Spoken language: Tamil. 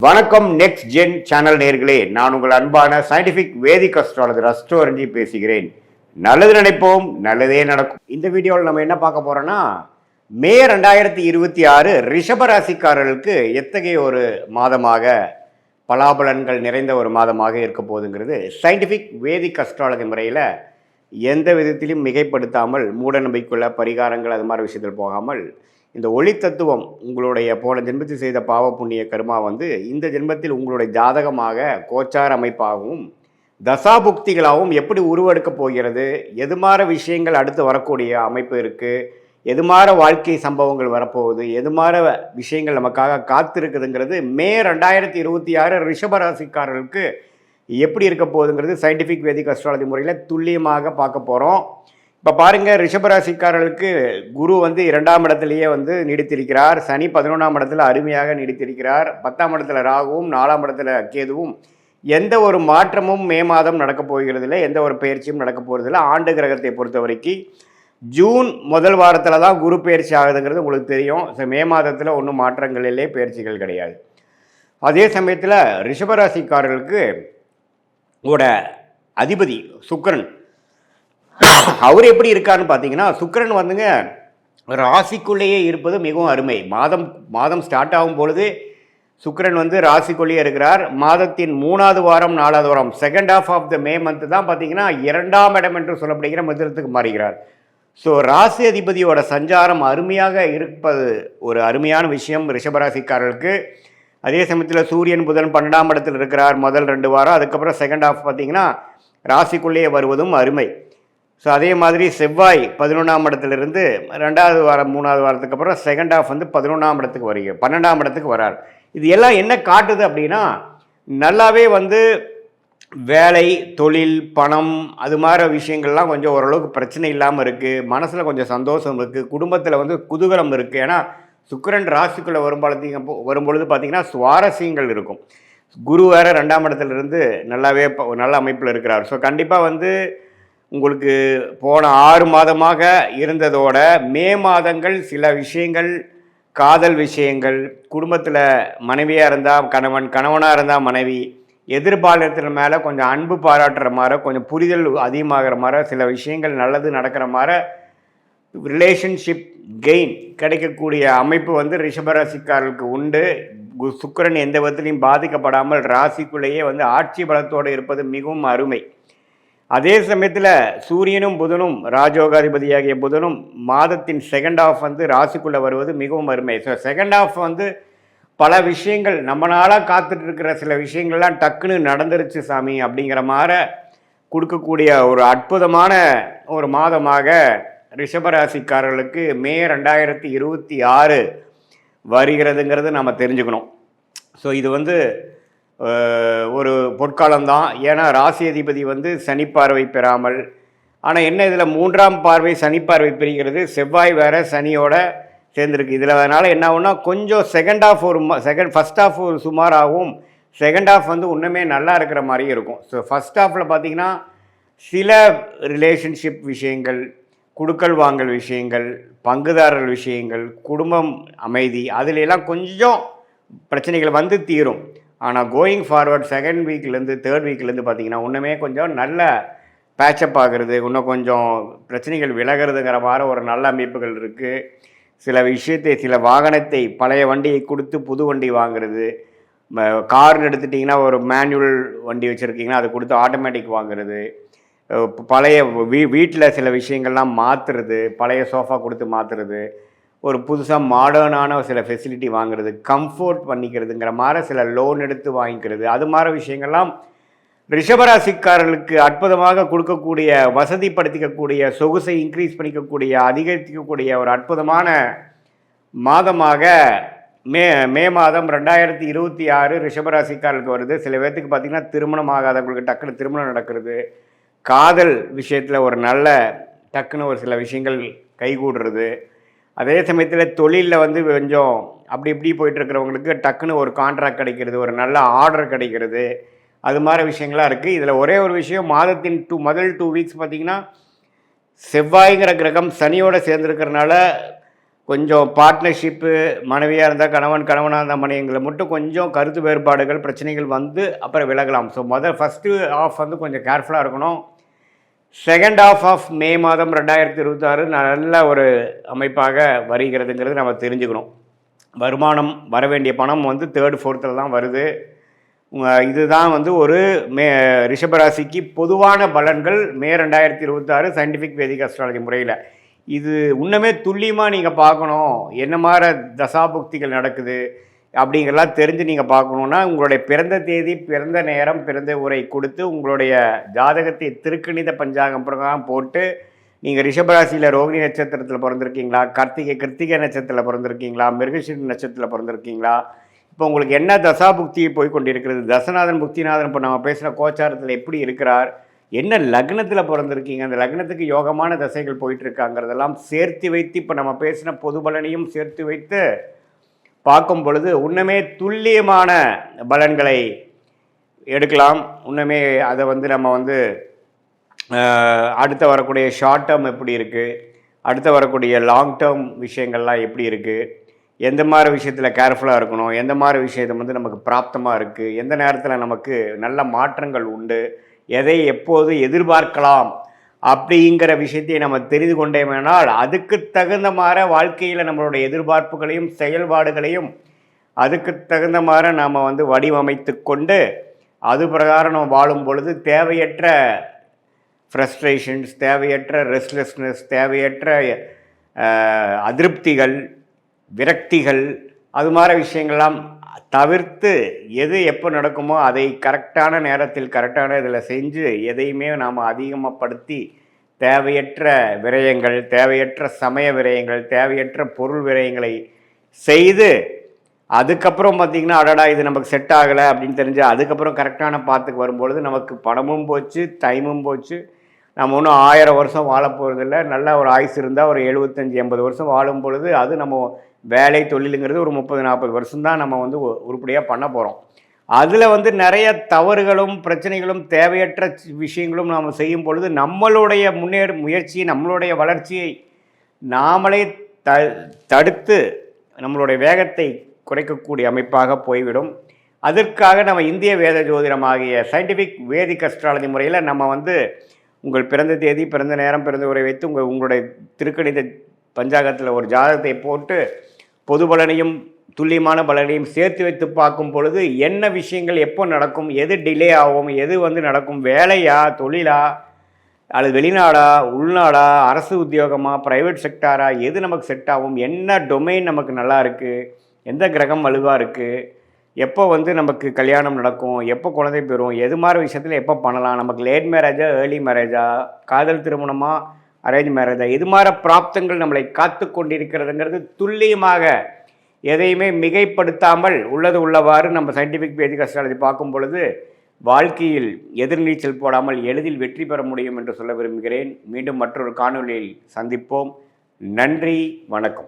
வணக்கம் நெக்ஸ்ட் ஜென் சேனல் நேர்களே, நான் உங்கள் அன்பான சயின்டிபிக் வேதிக் அஸ்ட்ராலஜர் அஸ்ட்ரோரஞ்சி பேசுகிறேன். நல்லது நினைப்போம், நல்லதே நடக்கும். இந்த வீடியோவில் நம்ம என்ன பார்க்க போறோம்னா, மே 2026 ரிஷப ராசிக்காரர்களுக்கு எத்தகைய ஒரு மாதமாக பலாபலன்கள் நிறைந்த ஒரு மாதமாக இருக்க போகுதுங்கிறது சயின்டிபிக் வேதிக் அஸ்ட்ராலஜி முறையில் எந்த விதத்திலும் மிகைப்படுத்தாமல் மூட நம்பிக்கையுள்ள பரிகாரங்கள் அது மாதிரி விஷயத்தில் போகாமல் இந்த ஒளி தத்துவம் உங்களுடைய போன ஜென்மத்தில் செய்த பாவ புண்ணிய கர்மா இந்த ஜென்மத்தில் உங்களுடைய ஜாதகமாக கோச்சார அமைப்பாகவும் தசாபுக்திகளாகவும் எப்படி உருவெடுக்க போகிறது, எது மாதிரி விஷயங்கள் அடுத்து வரக்கூடிய அமைப்பு இருக்குது, எது மாதிரி வாழ்க்கை சம்பவங்கள் வரப்போகுது, எது மாதிரி விஷயங்கள் நமக்காக காத்திருக்குதுங்கிறது மே 2026 ரிஷபராசிக்காரர்களுக்கு எப்படி இருக்க போகுதுங்கிறது சயின்டிஃபிக் வேதிக் அஸ்ட்ராலஜி முறையில் துல்லியமாக பார்க்க போகிறோம். இப்போ பாருங்கள், ரிஷபராசிக்காரர்களுக்கு குரு 2ஆம் இடத்துலையே நீடித்திருக்கிறார். சனி 11ஆம் இடத்துல அருமையாக நீடித்திருக்கிறார். 10ஆம் இடத்துல ராகுவும் 4ஆம் இடத்துல கேதுவும். எந்த ஒரு மாற்றமும் மே மாதம் நடக்கப் போகிறதில்லை, எந்த ஒரு பயிற்சியும் நடக்க போகிறதில்லை. ஆண்டு கிரகத்தை பொறுத்த வரைக்கும் ஜூன் முதல் வாரத்தில் தான் குரு பயிற்சி ஆகுதுங்கிறது உங்களுக்கு தெரியும். மே மாதத்தில் ஒன்றும் மாற்றங்கள் இல்லை, பயிற்சிகள் கிடையாது. அதே சமயத்தில் ரிஷபராசிக்காரர்களுக்கு அதிபதி சுக்கிரன், அவர் எப்படி இருக்காருன்னு பார்த்தீங்கன்னா, சுக்கிரன் ராசிக்குள்ளேயே இருப்பது மிகவும் அருமை. மாதம் ஸ்டார்ட் ஆகும் பொழுது சுக்கிரன் ராசிக்குள்ளேயே இருக்கிறார். மாதத்தின் 3வது வாரம் 4வது வாரம் second half of the May month தான் பார்த்தீங்கன்னா 2ஆம் இடம் என்று சொல்லப்படுகிற மிதுனத்துக்கு மாறுகிறார். ஸோ ராசி அதிபதியோட சஞ்சாரம் அருமையாக இருப்பது ஒரு அருமையான விஷயம் ரிஷபராசிக்காரர்களுக்கு. அதே சமயத்தில் சூரியன் புதன் 12ஆம் இடத்தில் இருக்கிறார் முதல் 2 வாரம். அதுக்கப்புறம் செகண்ட் ஹாஃப் பார்த்தீங்கன்னா ராசிக்குள்ளேயே வருவதும் அருமை. ஸோ அதே மாதிரி செவ்வாய் 11ஆம் இடத்துலேருந்து 2வது வாரம் 3வது வாரத்துக்கு அப்புறம் செகண்ட் ஹாஃப் 11ஆம் இடத்துக்கு வருக 12ஆம் இடத்துக்கு வரார். இது எல்லாம் என்ன காட்டுது அப்படின்னா, நல்லாவே வேலை, தொழில், பணம் அது மாதிரி விஷயங்கள்லாம் கொஞ்சம் ஓரளவுக்கு பிரச்சனை இல்லாமல் இருக்குது. மனசில் கொஞ்சம் சந்தோஷம் இருக்குது. குடும்பத்தில் குதூகலம் இருக்குது. ஏன்னா சுக்கிரன் ராசிக்குள்ளே வரும்பொழுது பார்த்திங்கன்னா சுவாரஸ்யங்கள் இருக்கும். குரு வேறு 2ஆம் இடத்துலேருந்து நல்லாவே நல்ல அமைப்பில் இருக்கிறார். ஸோ கண்டிப்பாக உங்களுக்கு போன 6 மாதமாக இருந்ததோட மே மாதங்கள் சில விஷயங்கள், காதல் விஷயங்கள், குடும்பத்தில் மனைவியாக இருந்தால் கணவன், கணவனாக இருந்தால் மனைவி, எதிர்பாலத்தின் மேலே கொஞ்சம் அன்பு பாராட்டுற மாதிரி, கொஞ்சம் புரிதல் அதிகமாகிற மாதிரி, சில விஷயங்கள் நல்லது நடக்கிற மாதிரி ரிலேஷன்ஷிப் கெயின் கிடைக்கக்கூடிய அமைப்பு ரிஷபராசிக்காரர்களுக்கு உண்டு. சுக்கிரன் எந்த விதத்திலையும் பாதிக்கப்படாமல் ராசிக்குள்ளேயே ஆட்சி பலத்தோடு இருப்பது மிகவும் அருமை. அதே சமயத்தில் சூரியனும் புதனும் ராஜோகாதிபதியாகிய புதனும் மாதத்தின் செகண்ட் ஹாஃப் ராசிக்குள்ளே வருவது மிகவும் அருமை. ஸோ செகண்ட் ஹாஃப் பல விஷயங்கள் நம்ம நாளாக காத்துட்டு இருக்கிற சில விஷயங்கள்லாம் டக்குன்னு நடந்துருச்சு சாமி அப்படிங்கிற மாதிரி கொடுக்கக்கூடிய ஒரு அற்புதமான ஒரு மாதமாக ரிஷபராசிக்காரர்களுக்கு மே 2026 வருகிறதுங்கிறது நம்ம தெரிஞ்சுக்கணும். ஸோ இது ஒரு பொற்காலம்தான். ஏன்னா ராசி அதிபதி சனி பார்வை பெறாமல், ஆனால் என்ன இதில் 3ஆம் பார்வை சனி பார்வை பெறுகிறது. செவ்வாய் வேறு சனியோட சேர்ந்துருக்கு. இதில் அதனால் என்ன ஆகும்னா, கொஞ்சம் செகண்ட் ஹாஃப் ஃபஸ்ட் ஹாஃப் ஒரு சுமாராகவும், செகண்ட் ஹாஃப் இன்னுமே நல்லா இருக்கிற மாதிரியும் இருக்கும். ஸோ ஃபஸ்ட் ஹாஃபில் பார்த்திங்கன்னா சில ரிலேஷன்ஷிப் விஷயங்கள், குடுக்கல் வாங்கல் விஷயங்கள், பங்குதாரர்கள் விஷயங்கள், குடும்பம் அமைதி, அதிலெல்லாம் கொஞ்சம் பிரச்சனைகள் தீரும். ஆனால் கோயிங் ஃபார்வர்ட் செகண்ட் வீக்லேருந்து தேர்ட் வீக்லேருந்து பார்த்திங்கன்னா இன்னுமே கொஞ்சம் நல்ல பேச்சப் ஆகிறது, இன்னும் கொஞ்சம் பிரச்சனைகள் விலகிறதுங்கிற மாதிரி ஒரு நல்ல அமைப்புகள் இருக்குது. சில வாகனத்தை, பழைய வண்டியை கொடுத்து புது வண்டி வாங்குறது, கார்னு எடுத்துட்டிங்கன்னா ஒரு மேனுவல் வண்டி வச்சுருக்கீங்கன்னா அதை கொடுத்து ஆட்டோமேட்டிக் வாங்குறது, பழைய வீட்டில் சில விஷயங்கள்லாம் மாற்றுறது, பழைய சோஃபா கொடுத்து மாற்றுறது, ஒரு புதுசாக மாடர்னான சில ஃபெசிலிட்டி வாங்குறது, கம்ஃபோர்ட் பண்ணிக்கிறதுங்கிற மாதிரி சில லோன் எடுத்து வாங்கிக்கிறது, அது மாதிரி விஷயங்கள்லாம் ரிஷபராசிக்காரர்களுக்கு அற்புதமாக கொடுக்கக்கூடிய, வசதிப்படுத்திக்கக்கூடிய, சொகுசை இன்க்ரீஸ் பண்ணிக்கக்கூடிய, அதிகரிக்கக்கூடிய ஒரு அற்புதமான மாதமாக மே மாதம் 2026 ரிஷபராசிக்காரர்களுக்கு வருது. சில பேர்த்துக்கு பார்த்திங்கன்னா திருமணம் ஆகாதவங்களுக்கு டக்குன்னு திருமணம் நடக்கிறது, காதல் விஷயத்தில் ஒரு நல்ல டக்குன்னு ஒரு சில விஷயங்கள் கைகூடுறது. அதே சமயத்தில் தொழிலில் கொஞ்சம் அப்படி இப்படி போயிட்டுருக்கிறவங்களுக்கு டக்குன்னு ஒரு கான்ட்ராக்ட் கிடைக்கிறது, ஒரு நல்ல ஆர்டர் கிடைக்கிறது, அது மாதிரி விஷயங்களாக இருக்குது. இதில் ஒரே ஒரு விஷயம், மாதத்தின் முதல் 2 வீக்ஸ் பார்த்திங்கன்னா செவ்வாய்ங்கிற கிரகம் சனியோடு சேர்ந்துருக்கிறனால கொஞ்சம் பார்ட்னர்ஷிப்பு, மனைவியாக இருந்தால் கணவன், கணவனாக இருந்தால் மனைவிங்களை மட்டும் கொஞ்சம் கருத்து வேறுபாடுகள், பிரச்சனைகள் வந்து அப்புறம் விலகலாம். ஸோ ஃபஸ்ட்டு ஆஃப் வந்து கொஞ்சம் கேர்ஃபுல்லாக இருக்கணும். செகண்ட் ஆஃப் ஆஃப் மே மாதம் 2026 நல்ல ஒரு அமைப்பாக வருகிறதுங்கிறது நம்ம தெரிஞ்சுக்கணும். வருமானம் வர வேண்டிய பணம் வந்து 3rd 4th தான் வருது. இதுதான் வந்து ஒரு ரிஷபராசிக்கு பொதுவான பலன்கள் மே 2026 சயின்டிஃபிக் வேதிக் அஸ்ட்ராலஜி முறையில். இது இன்னுமே துல்லியமாக நீங்கள் பார்க்கணும், என்ன மாதிரி தசாபுக்திகள் நடக்குது அப்படிங்கிறலாம் தெரிஞ்சு நீங்கள் பார்க்கணுன்னா உங்களுடைய பிறந்த தேதி, பிறந்த நேரம், பிறந்த உரை கொடுத்து உங்களுடைய ஜாதகத்தை திருக்கணித பஞ்சாங்கம் பிரகாரம் போட்டு நீங்கள் ரிஷபராசியில் ரோகிணி நட்சத்திரத்தில் பிறந்திருக்கீங்களா, கிருத்திகை நட்சத்திரத்தில் பிறந்திருக்கீங்களா, மிருகசீரிஷ நட்சத்திரத்தில் பிறந்திருக்கீங்களா, இப்போ உங்களுக்கு என்ன தசாபுக்தி போய் கொண்டிருக்கிறது, தசநாதன் புக்திநாதன் இப்போ நம்ம பேசுகிற கோச்சாரத்தில் எப்படி இருக்கிறார், என்ன லக்னத்தில் பிறந்திருக்கீங்க, அந்த லக்னத்துக்கு யோகமான தசைகள் போயிட்டுருக்காங்கிறதெல்லாம் சேர்த்து வைத்து இப்போ நம்ம பேசின பொது பலனையும் சேர்த்து வைத்து பார்க்கும் பொழுது இன்னுமே துல்லியமான பலன்களை எடுக்கலாம். இன்னுமே அதை வந்து நம்ம வந்து அடுத்து வரக்கூடிய ஷார்ட் டேர்ம் எப்படி இருக்குது, அடுத்து வரக்கூடிய லாங் டேர்ம் விஷயங்கள்லாம் எப்படி இருக்குது, எந்த மாதிரி விஷயத்தில் கேர்ஃபுல்லாக இருக்கணும், எந்த மாதிரி விஷயத்தை வந்து நமக்கு பிராப்தமாக இருக்குது, எந்த நேரத்தில் நமக்கு நல்ல மாற்றங்கள் உண்டு, எதை எப்போது எதிர்பார்க்கலாம் அப்படிங்கிற விஷயத்தை நம்ம தெரிந்து கொண்டேனால் அதுக்கு தகுந்த மாதிரி வாழ்க்கையில் நம்மளுடைய எதிர்பார்ப்புகளையும் செயல்பாடுகளையும் அதுக்கு தகுந்த மாதிரி நாம் வந்து வடிவமைத்து கொண்டு அது பிரகாரம் நம்ம வாழும் பொழுது தேவையற்ற ஃப்ரஸ்ட்ரேஷன்ஸ், தேவையற்ற ரெஸ்ட்லெஸ்னஸ், தேவையற்ற அதிருப்திகள், விரக்திகள், அது மாதிரி விஷயங்கள்லாம் தவிர்த்து எது எப்போ நடக்குமோ அதை கரெக்டான நேரத்தில் கரெக்டான இதில் செஞ்சு எதையுமே நாம் அதிகமாகப்படுத்தி தேவையற்ற விரயங்கள், தேவையற்ற சமய விரயங்கள், தேவையற்ற பொருள் விரயங்களை செய்து அதுக்கப்புறம் பார்த்திங்கன்னா அடடா இது நமக்கு செட் ஆகலை அப்படின்னு தெரிஞ்சு அதுக்கப்புறம் கரெக்டான பாத்துக்கு வரும்பொழுது நமக்கு பணமும் போச்சு, டைமும் போச்சு. நம்ம ஒன்றும் 1000 வருஷம் வாழ போகிறதில்ல. நல்ல ஒரு ஆயுசு இருந்தால் ஒரு 75-80 வருஷம் வாழும் பொழுது அது நம்ம வேலை தொழிலுங்கிறது ஒரு 30-40 வருஷம்தான் நம்ம வந்து உருப்படியாக பண்ண போகிறோம். அதில் வந்து நிறைய தவறுகளும் பிரச்சனைகளும் தேவையற்ற விஷயங்களும் நாம் செய்யும் பொழுது நம்மளுடைய முயற்சி, நம்மளுடைய வளர்ச்சியை நாமளே தடுத்து நம்மளுடைய வேகத்தை குறைக்கக்கூடிய அமைப்பாக போய்விடும். அதற்காக நம்ம இந்திய வேத ஜோதிடமாகிய சயின்டிஃபிக் வேதிக் அஸ்ட்ராலஜி முறையில் நம்ம வந்து உங்கள் பிறந்த தேதி, பிறந்த நேரம், பிறந்த உரை வைத்து உங்களுடைய திருக்கணித பஞ்சாங்கத்தில் ஒரு ஜாதகத்தை போட்டு பொது பலனையும் துல்லியமான பலனையும் சேர்த்து வைத்து பார்க்கும் பொழுது என்ன விஷயங்கள் எப்போ நடக்கும், எது டிலே ஆகும், எது வந்து நடக்கும், வேலையா, தொழிலா, அல்லது வெளிநாடா, உள்நாடா, அரசு உத்தியோகமா, ப்ரைவேட் செக்டாரா, எது நமக்கு செட் ஆகும், என்ன டொமைன் நமக்கு நல்லா இருக்குது, எந்த கிரகம் வலுவாக இருக்குது, எப்போ வந்து நமக்கு கல்யாணம் நடக்கும், எப்போ குழந்தை பெறும், எது மாதிரி விஷயத்தில் எப்போ பண்ணலாம், நமக்கு லேட் மேரேஜா, ஏர்லி மேரேஜா, காதல் திருமணமா, அரேஞ்ச் மேரேஜா, இது மாதிரி பிராப்தங்கள் நம்மளை காத்து கொண்டிருக்கிறதுங்கிறது துல்லியமாக எதையுமே மிகைப்படுத்தாமல் உள்ளது உள்ளவாறு நம்ம சயின்டிஃபிக் வேதிக் அஸ்ட்ராலஜி பார்க்கும் பொழுது வாழ்க்கையில் எதிர்நீச்சல் போடாமல் எளிதில் வெற்றி பெற முடியும் என்று சொல்ல விரும்புகிறேன். மீண்டும் மற்றொரு காணொலியில் சந்திப்போம். நன்றி, வணக்கம்.